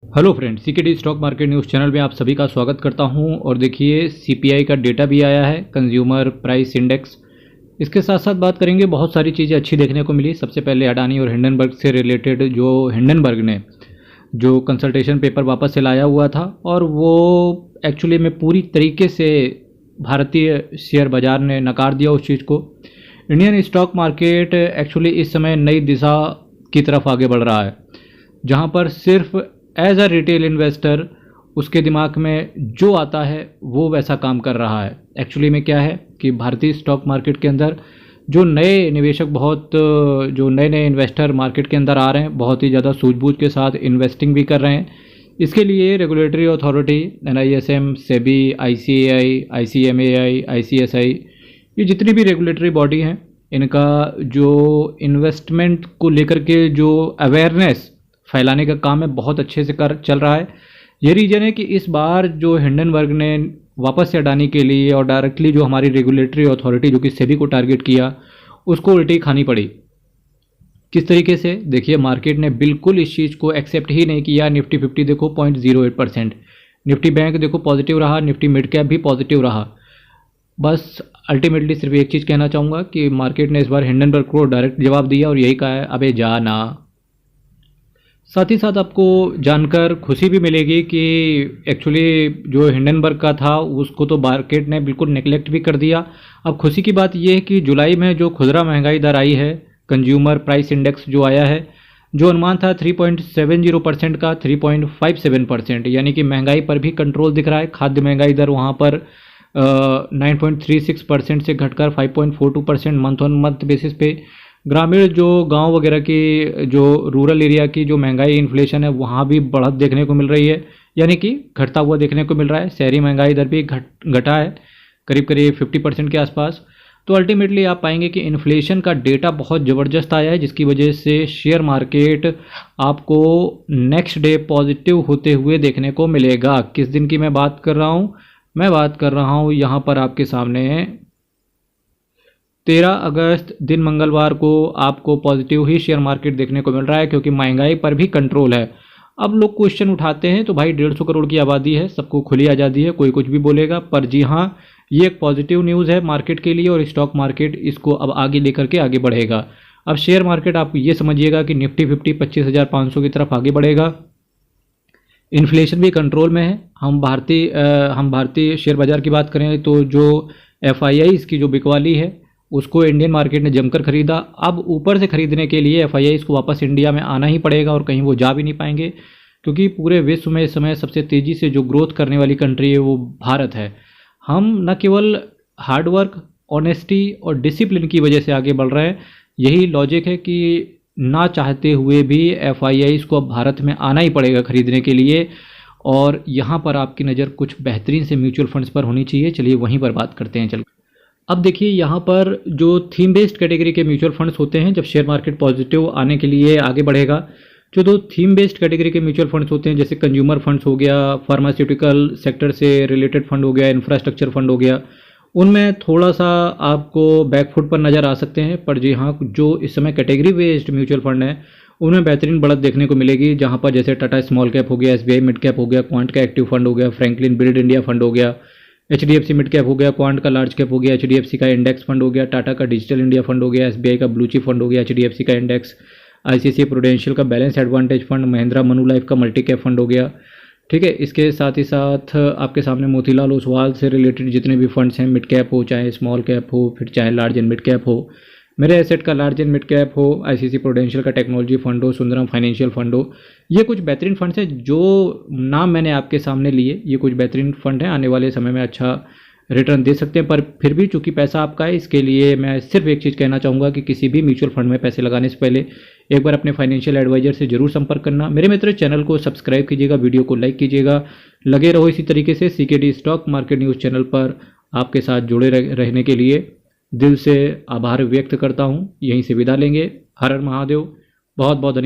Hello friends, CKD stock market news channel में आप सभी का स्वागत करता हूं। और देखिए, सीपीआई का डेटा भी आया है, कंज्यूमर प्राइस इंडेक्स। इसके साथ साथ बात करेंगे, बहुत सारी चीज़ें अच्छी देखने को मिली। सबसे पहले अडानी और हिंडनबर्ग से रिलेटेड, जो हिंडनबर्ग ने जो कंसल्टेशन पेपर वापस से लाया हुआ था, और वो एक्चुअली में पूरी तरीके से भारतीय शेयर बाज़ार ने नकार दिया उस चीज़ को। इंडियन स्टॉक मार्केट एक्चुअली इस समय नई दिशा की तरफ आगे बढ़ रहा है, जहाँ पर सिर्फ एज अ रिटेल इन्वेस्टर उसके दिमाग में जो आता है वो वैसा काम कर रहा है। एक्चुअली में क्या है कि भारतीय स्टॉक मार्केट के अंदर जो नए निवेशक, जो नए नए इन्वेस्टर मार्केट के अंदर आ रहे हैं, बहुत ही ज़्यादा सूझबूझ के साथ इन्वेस्टिंग भी कर रहे हैं। इसके लिए regulatory authority NISM, SEBI, ICAI, ICMAI, ICSI, ये जितनी भी रेगुलेटरी बॉडी हैं, इनका जो इन्वेस्टमेंट को लेकर के जो अवेयरनेस फैलाने का काम है, बहुत अच्छे से चल रहा है। ये रीज़न है कि इस बार जो हिंडनबर्ग ने वापस से अडानी के लिए और डायरेक्टली जो हमारी रेगुलेटरी अथॉरिटी जो कि सेबी को टारगेट किया, उसको उल्टी खानी पड़ी। किस तरीके से? देखिए, मार्केट ने बिल्कुल इस चीज़ को एक्सेप्ट ही नहीं किया। निफ्टी 50 देखो 0.08%, निफ्टी बैंक देखो पॉजिटिव रहा, निफ्टी मिड कैप भी पॉजिटिव रहा। बस अल्टीमेटली सिर्फ एक चीज़ कहना चाहूँगा कि मार्केट ने इस बार हिंडनबर्ग को डायरेक्ट जवाब दिया और यही कहा है, अबे जा ना। साथ ही साथ आपको जानकर खुशी भी मिलेगी कि एक्चुअली जो हिंडनबर्ग का था उसको तो मार्केट ने बिल्कुल नेगलेक्ट भी कर दिया। अब खुशी की बात यह है कि जुलाई में जो खुदरा महंगाई दर आई है, कंज्यूमर प्राइस इंडेक्स जो आया है, जो अनुमान था 3.70% का 3.57%, यानी कि महंगाई पर भी कंट्रोल दिख रहा है। खाद्य महंगाई दर वहाँ पर 9.36% से घटकर 5.42% मंथ ऑन मंथ बेसिस पे। ग्रामीण जो गांव वगैरह की, जो रूरल एरिया की जो महंगाई इन्फ्लेशन है, वहाँ भी बढ़त देखने को मिल रही है, यानी कि घटता हुआ देखने को मिल रहा है। शहरी महंगाई दर भी घटा है, करीब करीब 50% के आसपास। तो अल्टीमेटली आप पाएंगे कि इन्फ्लेशन का डेटा बहुत ज़बरदस्त आया है, जिसकी वजह से शेयर मार्केट आपको नेक्स्ट डे पॉजिटिव होते हुए देखने को मिलेगा। किस दिन की मैं बात कर रहा हूँ? मैं बात कर रहा हूँ यहाँ पर आपके सामने 13 अगस्त दिन मंगलवार को आपको पॉजिटिव ही शेयर मार्केट देखने को मिल रहा है, क्योंकि महंगाई पर भी कंट्रोल है। अब लोग क्वेश्चन उठाते हैं, तो भाई 150 करोड़ की आबादी है, सबको खुली आज़ादी है, कोई कुछ भी बोलेगा। पर जी हाँ, ये एक पॉजिटिव न्यूज़ है मार्केट के लिए, और स्टॉक मार्केट इसको अब आगे लेकर के आगे बढ़ेगा। अब शेयर मार्केट आप ये समझिएगा कि निफ्टी 50 25,500 की तरफ आगे बढ़ेगा। इन्फ्लेशन भी कंट्रोल में है। हम भारतीय शेयर बाज़ार की बात करें तो जो FIIs की जो बिकवाली है, उसको इंडियन मार्केट ने जमकर खरीदा। अब ऊपर से खरीदने के लिए FIIs को वापस इंडिया में आना ही पड़ेगा, और कहीं वो जा भी नहीं पाएंगे, क्योंकि पूरे विश्व में इस समय सबसे तेज़ी से जो ग्रोथ करने वाली कंट्री है वो भारत है। हम न केवल हार्डवर्क, ऑनेस्टी और डिसिप्लिन की वजह से आगे बढ़ रहे हैं। यही लॉजिक है कि ना चाहते हुए भी FIIs को अब भारत में आना ही पड़ेगा खरीदने के लिए। और यहाँ पर आपकी नज़र कुछ बेहतरीन से म्यूचुअल फंड्स पर होनी चाहिए। चलिए वहीं पर बात करते हैं। चल, अब देखिए, यहाँ पर जो थीम बेस्ड कैटेगरी के म्यूचुअल फंड्स होते हैं, जब शेयर मार्केट पॉजिटिव आने के लिए आगे बढ़ेगा, जो दो थीम बेस्ड कैटेगरी के म्यूचुअल फंड्स होते हैं, जैसे कंज्यूमर फंड्स हो गया, फार्मास्यूटिकल सेक्टर से रिलेटेड फंड हो गया, इंफ्रास्ट्रक्चर फंड हो गया, उनमें थोड़ा सा आपको बैकफुट पर नज़र आ सकते हैं। पर जी हाँ, जो इस समय कैटेगरी बेस्ड म्यूचुअल फंड है, उनमें बेहतरीन बढ़त देखने को मिलेगी, जहाँ पर जैसे टाटा स्मॉल कैप हो गया, SBI मिड कैप हो गया, क्वांट का एक्टिव फंड हो गया, फ्रैंकलिन बिल्ड इंडिया फंड हो गया, HDFC मिड कैप हो गया, क्वांट का लार्ज कैप हो गया, HDFC का इंडेक्स फंड हो गया, टाटा का डिजिटल इंडिया फंड हो गया, SBI का ब्लू चिप फंड हो गया, HDFC का इंडेक्स, ICICI प्रूडेंशियल का balance advantage fund, Mahindra Manulife का मल्टी कैप फंड हो गया। ठीक है, इसके साथ ही साथ आपके सामने मोतीलाल ओसवाल से रिलेटेड जितने भी फंड्स हैं, मिड कैप हो चाहे स्मॉल कैप हो, फिर चाहे लार्ज एंड मिड कैप हो, मेरे एसेट का लार्ज एंड मिड कैप हो, ICICI प्रूडेंशियल का टेक्नोलॉजी फंड हो, सुंदरम फाइनेंशियल फंड हो, ये कुछ बेहतरीन फंड्स हैं। जो नाम मैंने आपके सामने लिए, ये कुछ बेहतरीन फंड हैं, आने वाले समय में अच्छा रिटर्न दे सकते हैं। पर फिर भी चूंकि पैसा आपका है, इसके लिए मैं सिर्फ एक चीज़ कहना चाहूँगा कि किसी भी म्यूचुअल फंड में पैसे लगाने से पहले एक बार अपने फाइनेंशियल एडवाइजर से जरूर संपर्क करना। मेरे मित्र, चैनल को सब्सक्राइब कीजिएगा, वीडियो को लाइक कीजिएगा, लगे रहो इसी तरीके से CKD stock market news channel पर। आपके साथ जुड़े रहने के लिए दिल से आभार व्यक्त करता हूँ। यहीं से विदा लेंगे। हर हर महादेव। बहुत बहुत धन्यवाद।